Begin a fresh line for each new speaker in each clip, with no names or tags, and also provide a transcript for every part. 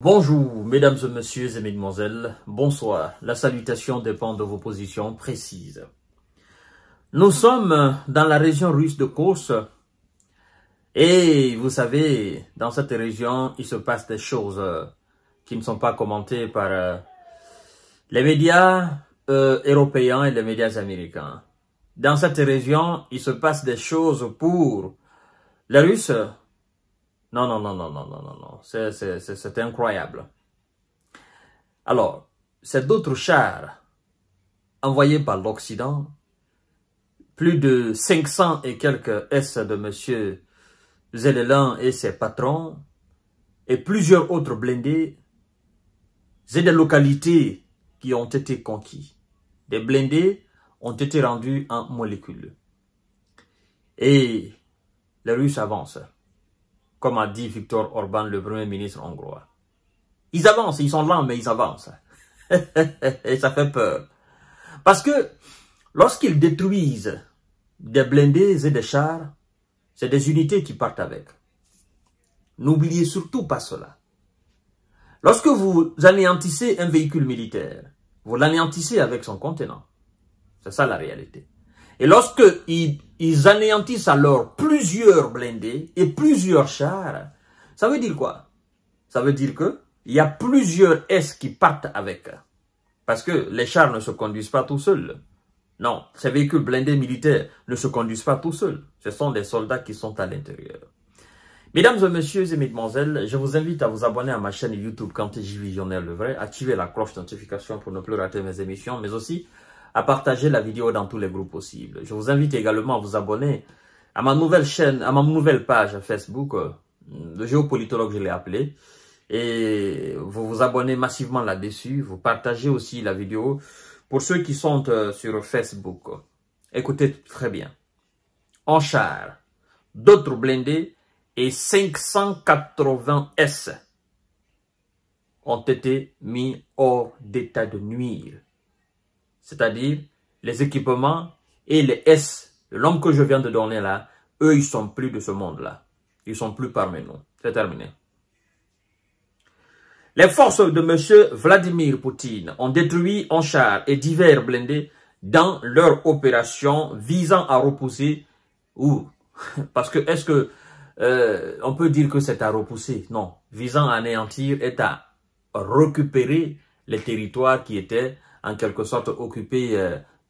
Bonjour, mesdames et messieurs et mesdemoiselles, bonsoir. La salutation dépend de vos positions précises. Nous sommes dans la région russe de Kursk et vous savez, dans cette région, il se passe des choses qui ne sont pas commentées par les médias européens et les médias américains. Dans cette région, il se passe des choses pour les Russes. Non, c'est incroyable. Alors, c'est d'autres chars envoyés par l'Occident, plus de 500 et quelques S de M. Zelensky et ses patrons, et plusieurs autres blindés, et des localités qui ont été conquis. Des blindés ont été rendus en molécules. Et les Russes avancent. Comme a dit Viktor Orban, le premier ministre hongrois. Ils avancent, ils sont lents, mais ils avancent. Et ça fait peur. Parce que lorsqu'ils détruisent des blindés et des chars, c'est des unités qui partent avec. N'oubliez surtout pas cela. Lorsque vous anéantissez un véhicule militaire, vous l'anéantissez avec son contenant. C'est ça la réalité. Et lorsque ils anéantissent alors plusieurs blindés et plusieurs chars, ça veut dire quoi? Ça veut dire que il y a plusieurs S qui partent avec. Parce que les chars ne se conduisent pas tout seuls. Non, ces véhicules blindés militaires ne se conduisent pas tout seuls. Ce sont des soldats qui sont à l'intérieur. Mesdames et messieurs et mesdemoiselles, je vous invite à vous abonner à ma chaîne YouTube Kanteji Visionnaire le Vrai, activer la cloche de notification pour ne plus rater mes émissions, mais aussi à partager la vidéo dans tous les groupes possibles. Je vous invite également à vous abonner à ma nouvelle chaîne, à ma nouvelle page Facebook, le géopolitologue je l'ai appelé, et vous vous abonnez massivement là-dessus, vous partagez aussi la vidéo pour ceux qui sont sur Facebook. Écoutez très bien. En char, d'autres blindés et 580 S ont été mis hors d'état de nuire. C'est-à-dire, les équipements et les S, le nom que je viens de donner là, eux, ils sont plus de ce monde-là. Ils sont plus parmi nous. C'est terminé. Les forces de M. Vladimir Poutine ont détruit en char et divers blindés dans leur opération visant à repousser ou parce que est-ce que on peut dire que c'est à repousser? Non. Visant à anéantir et à récupérer les territoires qui étaient en quelque sorte occupés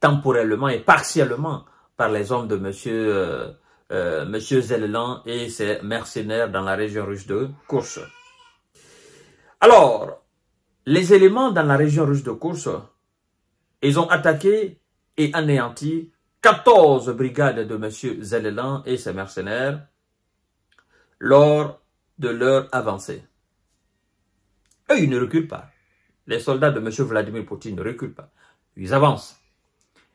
temporellement et partiellement par les hommes de monsieur Zelensky et ses mercenaires dans la région russe de Kursk. Alors, les éléments dans la région russe de Kursk, ils ont attaqué et anéanti 14 brigades de monsieur Zelensky et ses mercenaires lors de leur avancée. Eux, ils ne reculent pas. Les soldats de M. Vladimir Poutine ne reculent pas. Ils avancent.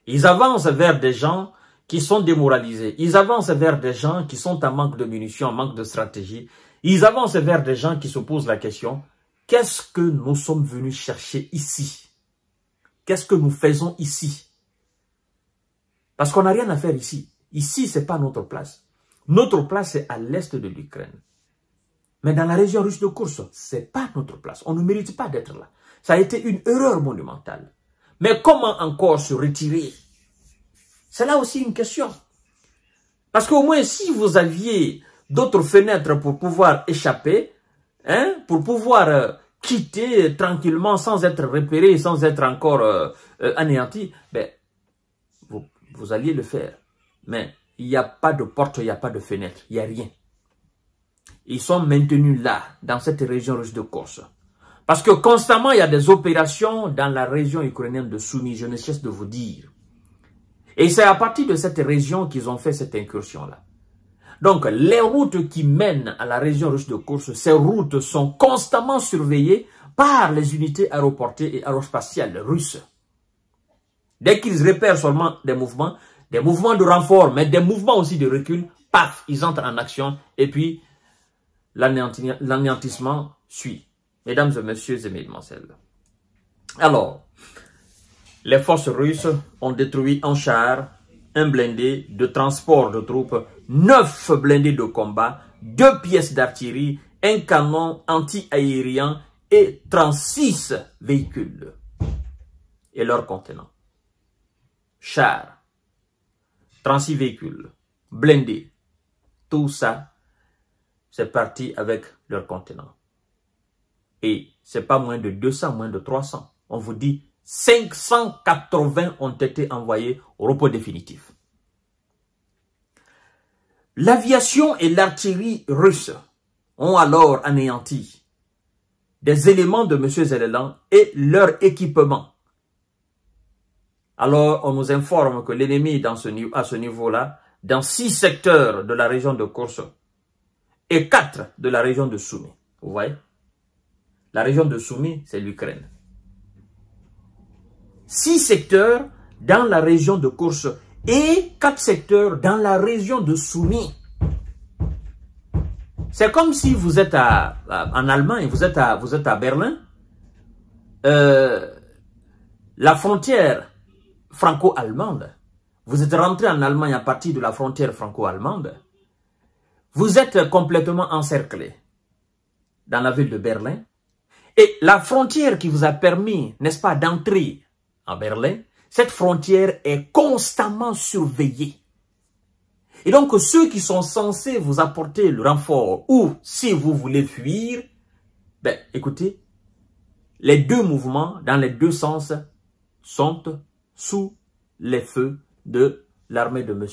Ils avancent vers des gens qui sont démoralisés. Ils avancent vers des gens qui sont en manque de munitions, en manque de stratégie. Ils avancent vers des gens qui se posent la question, qu'est-ce que nous sommes venus chercher ici? Qu'est-ce que nous faisons ici? Parce qu'on n'a rien à faire ici. Ici, ce n'est pas notre place. Notre place, c'est à l'est de l'Ukraine. Mais dans la région russe de Kursk, ce n'est pas notre place. On ne mérite pas d'être là. Ça a été une erreur monumentale. Mais comment encore se retirer? C'est là aussi une question. Parce qu'au moins, si vous aviez d'autres fenêtres pour pouvoir échapper, hein, pour pouvoir quitter tranquillement sans être repéré, sans être encore anéanti, ben, vous alliez le faire. Mais il n'y a pas de porte, il n'y a pas de fenêtre, il n'y a rien. Ils sont maintenus là, dans cette région russe de Kursk. Parce que constamment, il y a des opérations dans la région ukrainienne de Soumy, je ne cesse de vous dire. Et c'est à partir de cette région qu'ils ont fait cette incursion-là. Donc, les routes qui mènent à la région russe de Kursk, ces routes sont constamment surveillées par les unités aéroportées et aérospatiales russes. Dès qu'ils repèrent seulement des mouvements de renfort, mais des mouvements aussi de recul, paf, ils entrent en action et puis l'anéantissement suit. Mesdames et messieurs et mesdemoiselles. Alors, les forces russes ont détruit un char, un blindé de transport de troupes, 9 blindés de combat, 2 pièces d'artillerie, un canon anti-aérien et 36 véhicules et leurs contenants. Chars, 36 véhicules, blindés, tout ça, c'est parti avec leurs contenants. Et c'est pas moins de 200, moins de 300. On vous dit 580 ont été envoyés au repos définitif. L'aviation et l'artillerie russe ont alors anéanti des éléments de M. Zelelan et leur équipement. Alors, on nous informe que l'ennemi à ce niveau-là, dans 6 secteurs de la région de Korse et 4 de la région de Soumy. Vous voyez? La région de Soumy, c'est l'Ukraine. 6 secteurs dans la région de Korse et 4 secteurs dans la région de Soumy. C'est comme si vous êtes en Allemagne, vous êtes à Berlin. La frontière franco-allemande, vous êtes rentré en Allemagne à partir de la frontière franco-allemande. Vous êtes complètement encerclé dans la ville de Berlin. Et la frontière qui vous a permis, n'est-ce pas, d'entrer en Berlin, cette frontière est constamment surveillée. Et donc, ceux qui sont censés vous apporter le renfort, ou si vous voulez fuir, ben, écoutez, les deux mouvements, dans les deux sens, sont sous les feux de l'armée de M.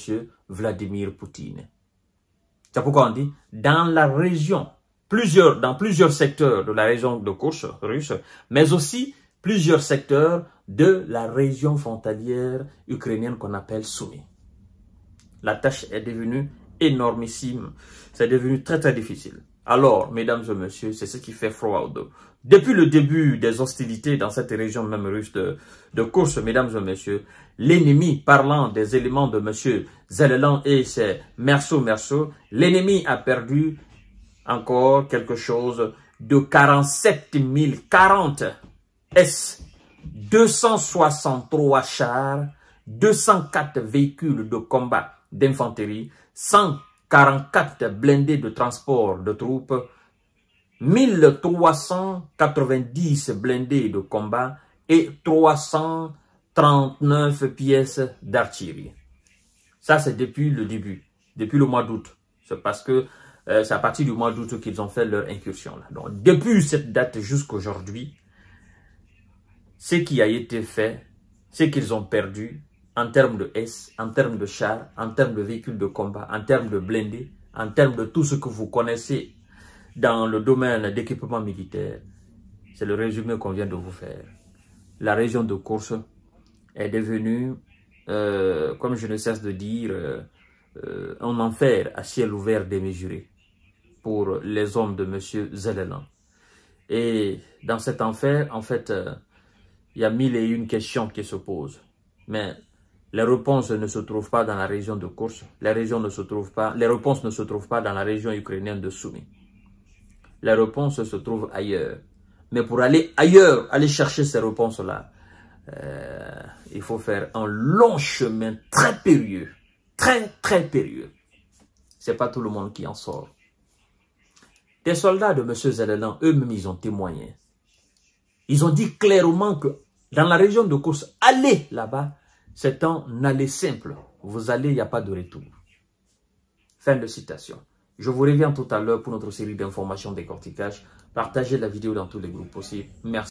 Vladimir Poutine. C'est pourquoi on dit, dans la région, dans plusieurs secteurs de la région de Korse russe, mais aussi plusieurs secteurs de la région frontalière ukrainienne qu'on appelle Soumy. La tâche est devenue énormissime. C'est devenu très très difficile. Alors, mesdames et messieurs, c'est ce qui fait froid au dos. Depuis le début des hostilités dans cette région même russe de Korse, mesdames et messieurs, l'ennemi, parlant des éléments de M. Zelelan et ses merceaux, l'ennemi a perdu encore quelque chose de 47 040 S, 263 chars, 204 véhicules de combat d'infanterie, 144 blindés de transport de troupes, 1390 blindés de combat et 339 pièces d'artillerie. Ça, c'est depuis le début, depuis le mois d'août. C'est parce que c'est à partir du mois d'août qu'ils ont fait leur incursion. Là. Donc, depuis cette date jusqu'à aujourd'hui, ce qui a été fait, ce qu'ils ont perdu en termes de S, en termes de chars, en termes de véhicules de combat, en termes de blindés, en termes de tout ce que vous connaissez dans le domaine d'équipement militaire, c'est le résumé qu'on vient de vous faire. La région de Korse est devenue, comme je ne cesse de dire, un enfer à ciel ouvert démesuré pour les hommes de M. Zelelan. Et dans cet enfer, en fait, il y a 1001 questions qui se posent. Mais les réponses ne se trouvent pas dans la région de Korse. Les réponses ne se trouvent pas dans la région ukrainienne de Soumy. Les réponses se trouvent ailleurs. Mais pour aller ailleurs, aller chercher ces réponses-là, il faut faire un long chemin très périlleux. Très, très périlleux. C'est pas tout le monde qui en sort. Des soldats de M. Zelelan, eux-mêmes, ils ont témoigné. Ils ont dit clairement que dans la région de Korse, allez là-bas, c'est un aller simple. Vous allez, il n'y a pas de retour. Fin de citation. Je vous reviens tout à l'heure pour notre série d'informations décortiquage. Partagez la vidéo dans tous les groupes possibles. Merci.